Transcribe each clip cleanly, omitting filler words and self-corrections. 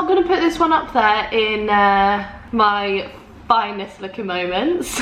not going to put this one up there in my finest looking moments.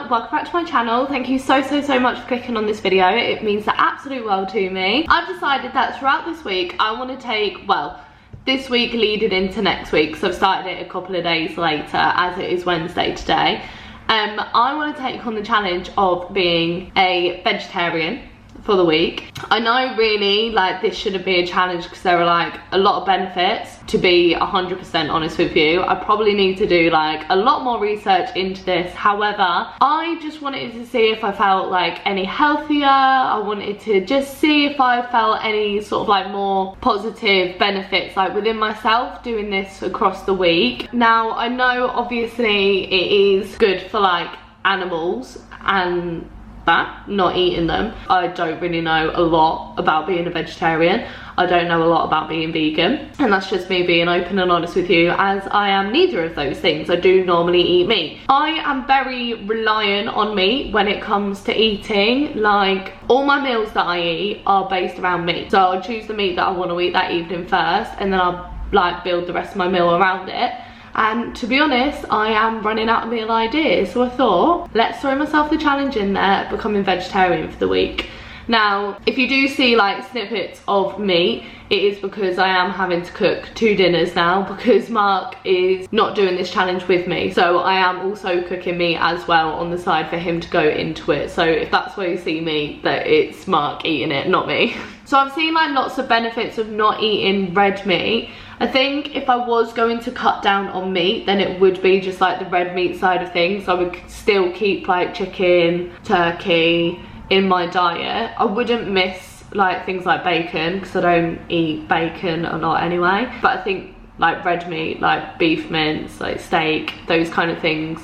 Welcome back to my channel. Thank you so much for clicking on this video. It means the absolute world to me. I've decided that throughout this week I want to take, well, this week leading into next week, so I've started it a couple of days later as it is Wednesday today. I want to take on the challenge of being a vegetarian for the week. I know really like this shouldn't be a challenge because there are like a lot of benefits. To be 100% honest with you, I probably need to do like a lot more research into this. However, I just wanted to see if I felt like any healthier. I wanted to just see if I felt any sort of like more positive benefits like within myself doing this across the week. Now I know obviously it is good for like animals and that, not eating them. I don't really know a lot about being a vegetarian. I don't know a lot about being vegan, and that's just me being open and honest with you, as I am neither of those things. I do normally eat meat. I am very reliant on meat when it comes to eating. Like all my meals that I eat are based around meat, so I'll choose the meat that I want to eat that evening first, and then I'll like build the rest of my meal around it. And to be honest, I am running out of meal ideas, so I thought let's throw myself the challenge in there, becoming vegetarian for the week. Now if you do see like snippets of meat, it is because I am having to cook 2 dinners now because Mark is not doing this challenge with me, so I am also cooking meat as well on the side for him to go into it. So if that's where you see me, that it's Mark eating it, not me. So I've seen like lots of benefits of not eating red meat. I think if I was going to cut down on meat, then it would be just like the red meat side of things. I would still keep like chicken, turkey in my diet. I wouldn't miss like things like bacon because I don't eat bacon a lot anyway. But I think like red meat, like beef mince, like steak, those kind of things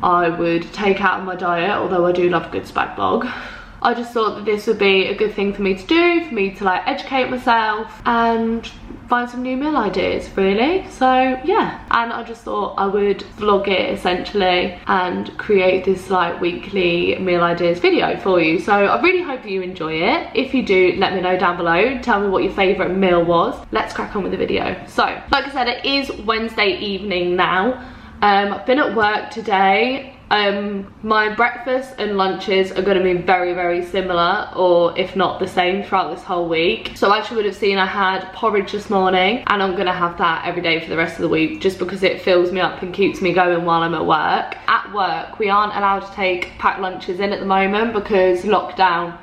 I would take out of my diet, although I do love a good spag bog. I just thought that this would be a good thing for me to do, for me to like educate myself and find some new meal ideas really. So yeah, and I just thought I would vlog it essentially and create this like weekly meal ideas video for you. So I really hope you enjoy it. If you do, let me know down below. Tell me what your favourite meal was. Let's crack on with the video. So like I said, it is Wednesday evening now. I've been at work today. My breakfast and lunches are going to be very similar, or if not the same, throughout this whole week. So as you would have seen, I had porridge this morning, and I'm going to have that every day for the rest of the week just because it fills me up and keeps me going while I'm at work. At work, we aren't allowed to take packed lunches in at the moment because lockdown.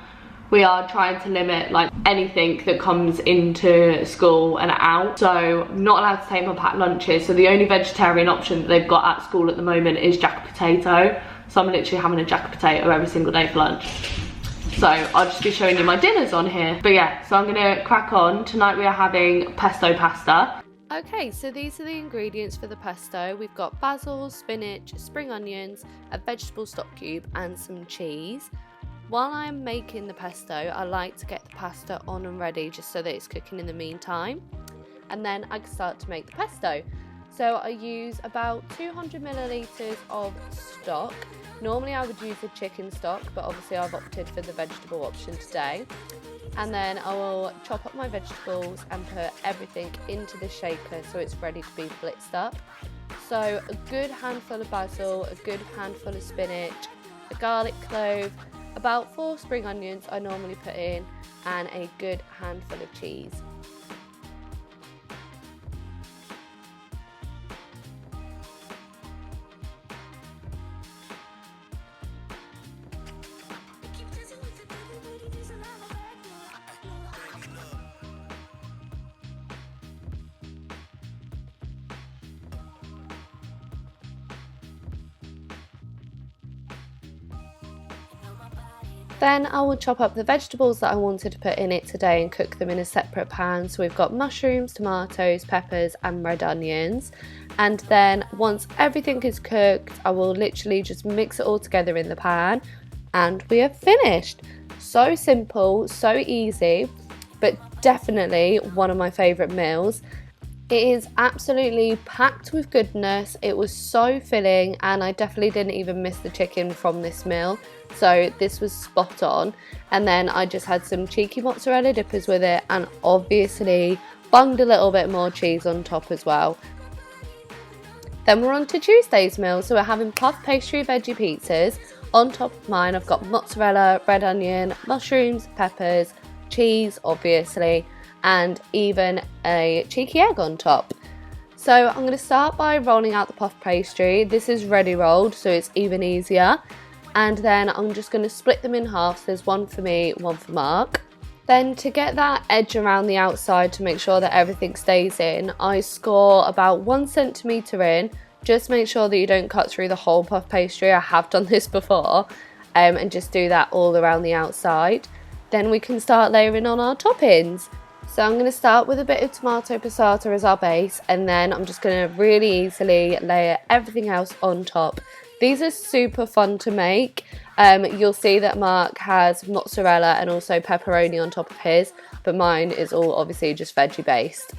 We are trying to limit like anything that comes into school and out, so I'm not allowed to take my packed lunches. So the only vegetarian option that they've got at school at the moment is jack potato, so I'm literally having a jack potato every single day for lunch. So I'll just be showing you my dinners on here. But yeah, so I'm gonna crack on. Tonight we are having pesto pasta. Okay, so these are the ingredients for the pesto. We've got basil, spinach, spring onions, a vegetable stock cube and some cheese. While I'm making the pesto, I like to get the pasta on and ready just so that it's cooking in the meantime. And then I can start to make the pesto. So I use about 200 millilitres of stock. Normally I would use the chicken stock, but obviously I've opted for the vegetable option today. And then I will chop up my vegetables and put everything into the shaker so it's ready to be blitzed up. So a good handful of basil, a good handful of spinach, a garlic clove, about 4 spring onions I normally put in, and a good handful of cheese. Then I will chop up the vegetables that I wanted to put in it today and cook them in a separate pan. So we've got mushrooms, tomatoes, peppers and red onions. And then once everything is cooked, I will literally just mix it all together in the pan and we are finished. So simple, so easy, but definitely one of my favourite meals. It is absolutely packed with goodness. It was so filling, and I definitely didn't even miss the chicken from this meal. So this was spot on. And then I just had some cheeky mozzarella dippers with it, and obviously bunged a little bit more cheese on top as well. Then we're on to Tuesday's meal. So we're having puff pastry veggie pizzas. On top of mine, I've got mozzarella, red onion, mushrooms, peppers, cheese, obviously, and even a cheeky egg on top. So I'm going to start by rolling out the puff pastry. This is ready rolled, so it's even easier. And then I'm just going to split them in half. So there's one for me, one for Mark. Then to get that edge around the outside to make sure that everything stays in, I score about 1 centimetre in. Just make sure that you don't cut through the whole puff pastry. I have done this before. And just do that all around the outside. Then we can start layering on our toppings. So I'm going to start with a bit of tomato passata as our base, and then I'm just going to really easily layer everything else on top. These are super fun to make. You'll see that Mark has mozzarella and also pepperoni on top of his, but mine is all obviously just veggie based.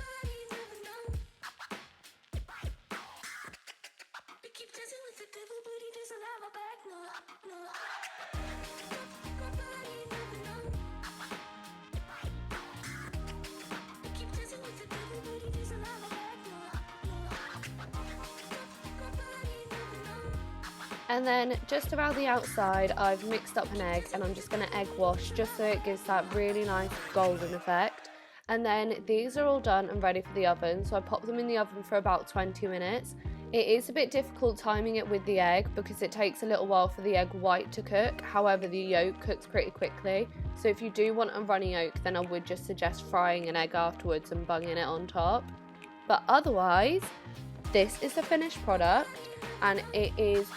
And then just around the outside, I've mixed up an egg, and I'm just going to egg wash just so it gives that really nice golden effect. And then these are all done and ready for the oven, so I pop them in the oven for about 20 minutes. It is a bit difficult timing it with the egg because it takes a little while for the egg white to cook. However, the yolk cooks pretty quickly. So if you do want a runny yolk, then I would just suggest frying an egg afterwards and bunging it on top. But otherwise, this is the finished product, and it is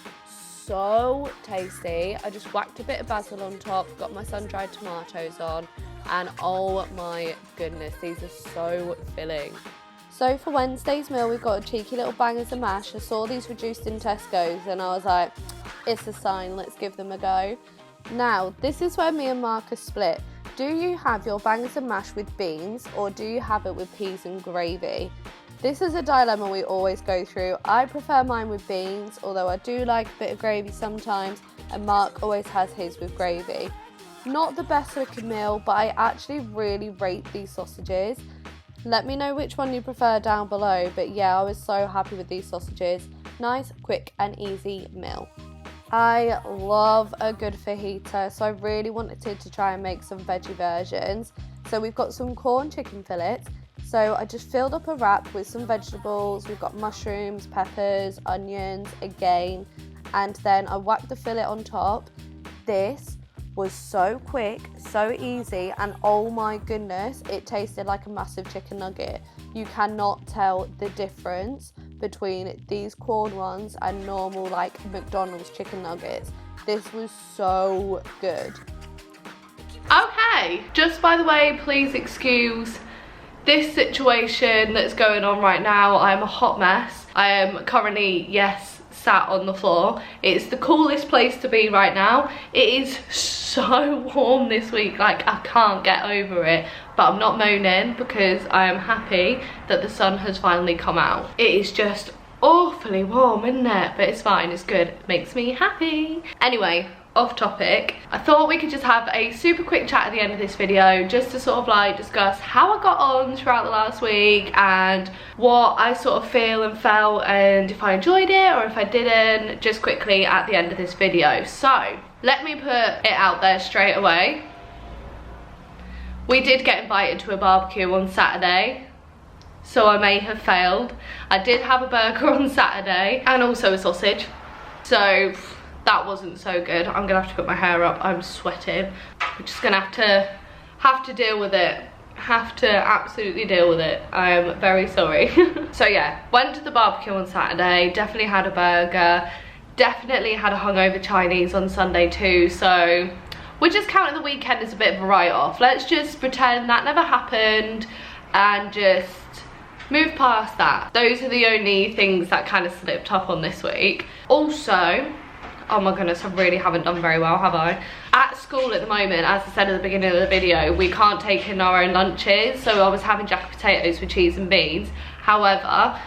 so tasty. I just whacked a bit of basil on top, got my sun-dried tomatoes on, and oh my goodness, these are so filling. So for Wednesday's meal, we've got a cheeky little bangers and mash. I saw these reduced in Tesco's and I was like, it's a sign, let's give them a go. Now, this is where me and Mark are split. Do you have your bangers and mash with beans, or do you have it with peas and gravy? This is a dilemma we always go through. I prefer mine with beans, although I do like a bit of gravy sometimes, and Mark always has his with gravy. Not the best looking meal, but I actually really rate these sausages. Let me know which one you prefer down below, but yeah, I was so happy with these sausages. Nice, quick and easy meal. I love a good fajita, so I really wanted to try and make some veggie versions. So we've got some Quorn chicken fillets. So I just filled up a wrap with some vegetables. We've got mushrooms, peppers, onions again, and then I whacked the fillet on top. This was so quick, so easy, and oh my goodness, it tasted like a massive chicken nugget. You cannot tell the difference between these Quorn ones and normal like McDonald's chicken nuggets. This was so good. Okay, just by the way, please excuse this situation that's going on right now. I'm a hot mess. I am currently, yes, sat on the floor. It's the coolest place to be right now. It is so warm this week, like I can't get over it, but I'm not moaning because I am happy that the sun has finally come out. It is just awfully warm, isn't it? But it's fine, it's good, it makes me happy. Anyway, off topic, I thought we could just have a super quick chat at the end of this video just to sort of like discuss how I got on throughout the last week and what I sort of feel and felt, and if I enjoyed it or if I didn't, just quickly at the end of this video. So let me put it out there straight away. We did get invited to a barbecue on Saturday, so I may have failed. I did have a burger on Saturday and also a sausage, so that wasn't so good. I'm gonna have to put my hair up. I'm sweating. I'm just gonna have to deal with it. Have to absolutely deal with it. I'm very sorry. So yeah, went to the barbecue on Saturday. Definitely had a burger. Definitely had a hungover Chinese on Sunday too. So we're just counting the weekend as a bit of a write-off. Let's just pretend that never happened and just move past that. Those are the only things that kind of slipped up on this week. Also, oh my goodness, I really haven't done very well, have I? At school at the moment, as I said at the beginning of the video, we can't take in our own lunches, so I was having jacket potatoes with cheese and beans. However,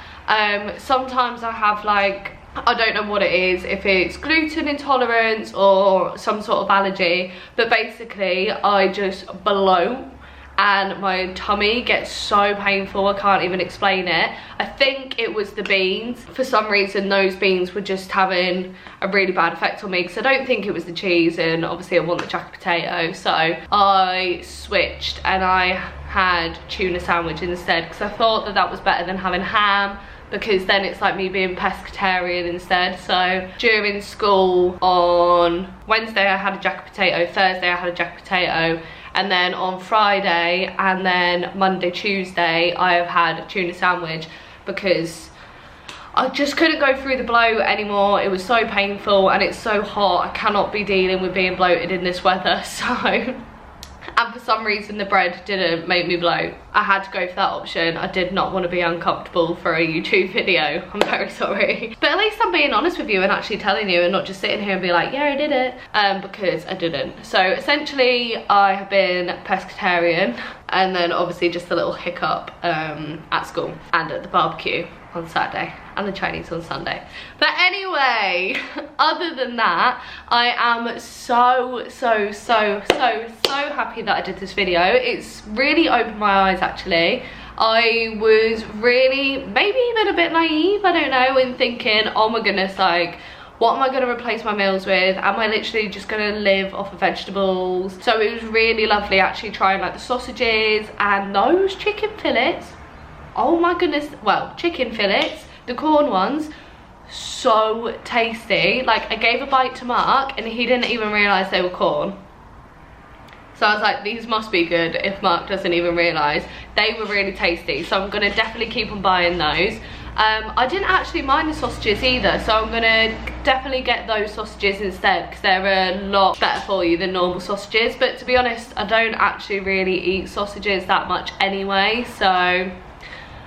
sometimes I have like, I don't know what it is, if it's gluten intolerance or some sort of allergy, but basically I just bloat and my tummy gets so painful, I can't even explain it. I think it was the beans. For some reason those beans were just having a really bad effect on me, because I don't think it was the cheese, and obviously I want the jacket potato, so I switched and I had tuna sandwich instead, because I thought that that was better than having ham, because then it's like me being pescatarian instead. So during school on Wednesday I had a jacket potato, Thursday I had a jacket potato, and then on Friday and then Monday, Tuesday I have had a tuna sandwich, because I just couldn't go through the bloat anymore. It was so painful and it's so hot. I cannot be dealing with being bloated in this weather, so. And for some reason the bread didn't make me bloat. I had to go for that option. I did not want to be uncomfortable for a YouTube video. I'm very sorry. But at least I'm being honest with you and actually telling you, and not just sitting here and be like, yeah, I did it. Because I didn't. So essentially I have been pescatarian, and then obviously just a little hiccup at school and at the barbecue on Saturday and the Chinese on Sunday. But anyway, other than that, I am so happy that I did this video. It's really opened my eyes actually. I was really, maybe even a bit naive, I don't know, in thinking, oh my goodness, like, what am I going to replace my meals with? Am I literally just going to live off of vegetables? So it was really lovely actually trying like the sausages and those chicken fillets. Oh my goodness, well, chicken fillets, the Quorn ones, so tasty. Like, I gave a bite to Mark and he didn't even realise they were Quorn. So I was like, these must be good if Mark doesn't even realise. They were really tasty, so I'm gonna definitely keep on buying those. I didn't actually mind the sausages either, so I'm gonna definitely get those sausages instead, because they're a lot better for you than normal sausages. But to be honest, I don't actually really eat sausages that much anyway, so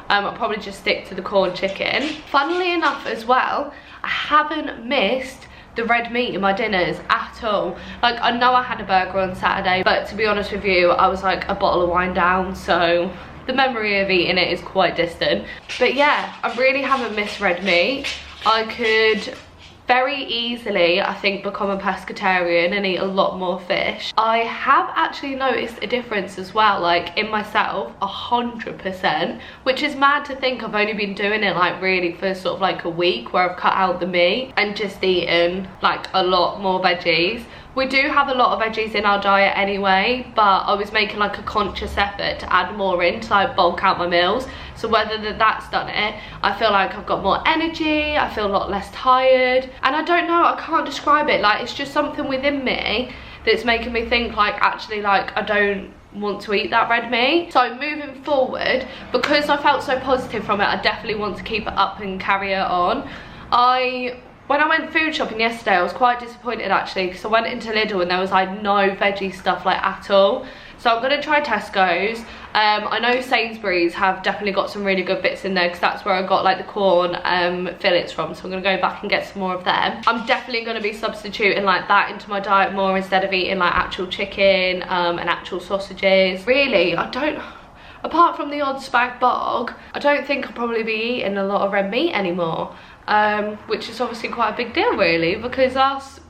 I'll probably just stick to the Quorn chicken. Funnily enough as well, I haven't missed the red meat in my dinners at all. Like, I know I had a burger on Saturday, but to be honest with you, I was like a bottle of wine down, so the memory of eating it is quite distant. But yeah, I really haven't missed red meat. I could very easily, I think, become a pescatarian and eat a lot more fish. I have actually noticed a difference as well, like in myself, 100%, which is mad to think. I've only been doing it like really for sort of like a week, where I've cut out the meat and just eaten like a lot more veggies. We do have a lot of veggies in our diet anyway, but I was making like a conscious effort to add more in to like bulk out my meals. So whether that's done it, I feel like I've got more energy, I feel a lot less tired, and I don't know, I can't describe it. Like, it's just something within me that's making me think like, actually, like, I don't want to eat that red meat. So moving forward, because I felt so positive from it, I definitely want to keep it up and carry it on. When I went food shopping yesterday, I was quite disappointed actually, because I went into Lidl and there was like no veggie stuff like at all. So I'm going to try Tesco's. I know Sainsbury's have definitely got some really good bits in there, because that's where I got like the Quorn fillets from. So I'm going to go back and get some more of them. I'm definitely going to be substituting like that into my diet more, instead of eating like actual chicken and actual sausages. Really, I don't, apart from the odd spag bog, I don't think I'll probably be eating a lot of red meat anymore. Which is obviously quite a big deal really, because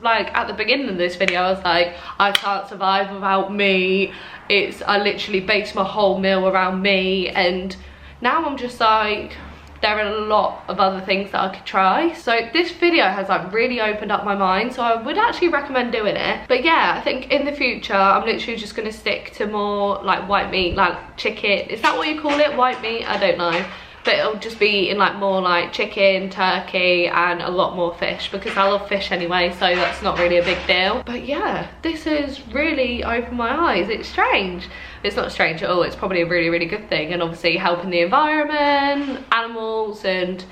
like at the beginning of this video I was like, I can't survive without meat, I literally base my whole meal around meat, and now I'm just like, there are a lot of other things that I could try. So this video has like really opened up my mind, so I would actually recommend doing it. But yeah, I think in the future I'm literally just going to stick to more like white meat, like chicken, is that what you call it, white meat? I don't know. But it'll just be in like more like chicken, turkey, and a lot more fish, because I love fish anyway, so that's not really a big deal. But yeah, this has really opened my eyes. It's strange. It's not strange at all. It's probably a really, really good thing, and obviously helping the environment, animals, and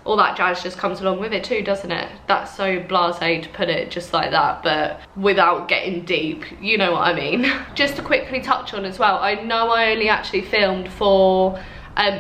all that jazz just comes along with it too, doesn't it? That's so blasé to put it just like that, but without getting deep, you know what I mean. Just to quickly touch on as well, I know I only actually filmed for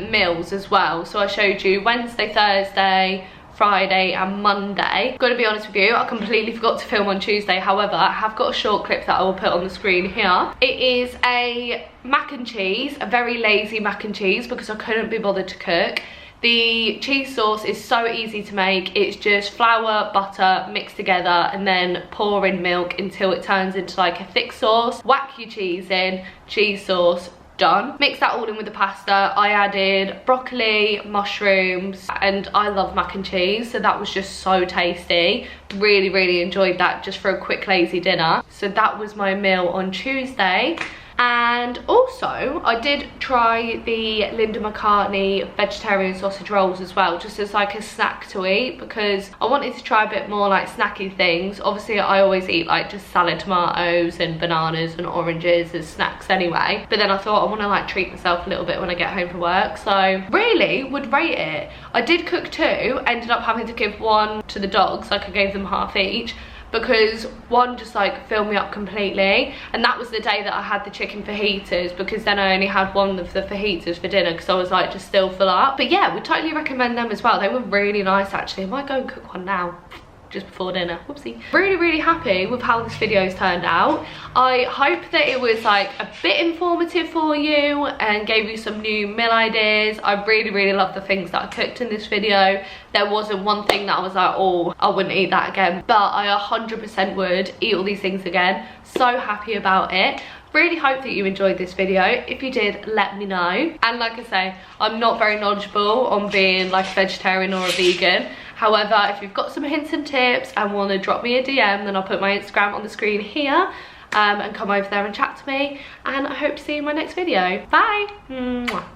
meals as well, so I showed you Wednesday, Thursday, Friday and Monday. Gotta be honest with you, I completely forgot to film on Tuesday. However, I have got a short clip that I will put on the screen here. It is a mac and cheese, a very lazy mac and cheese because I couldn't be bothered to cook. The cheese sauce is so easy to make. It's just flour, butter mixed together and then pour in milk until it turns into like a thick sauce. Whack your cheese in, cheese sauce, done. Mix that all in with the pasta. I added broccoli, mushrooms, and I love mac and cheese, so that was just so tasty. Really enjoyed that just for a quick lazy dinner. So that was my meal on Tuesday. And also I did try the Linda McCartney vegetarian sausage rolls as well, just as like a snack to eat, because I wanted to try a bit more like snacky things. Obviously I always eat like just salad tomatoes and bananas and oranges as snacks anyway, but then I thought I want to like treat myself a little bit when I get home from work, so really would rate it. I did cook 2, ended up having to give 1 to the dogs, like I gave them half each, because 1 just like filled me up completely, and that was the day that I had the chicken fajitas, because then I only had 1 of the fajitas for dinner because I was like just still full up. But yeah, would totally recommend them as well. They were really nice actually. I might go and cook one now just before dinner. Whoopsie. Really happy with how this video's turned out. I hope that it was like a bit informative for you and gave you some new meal ideas. I really love the things that I cooked in this video. There wasn't one thing that I was like, oh, I wouldn't eat that again, but I 100% would eat all these things again. So happy about it. Really hope that you enjoyed this video. If you did, let me know. And like I say, I'm not very knowledgeable on being like a vegetarian or a vegan. However, if you've got some hints and tips and want to drop me a DM, then I'll put my Instagram on the screen here, and come over there and chat to me. And I hope to see you in my next video. Bye! Mwah.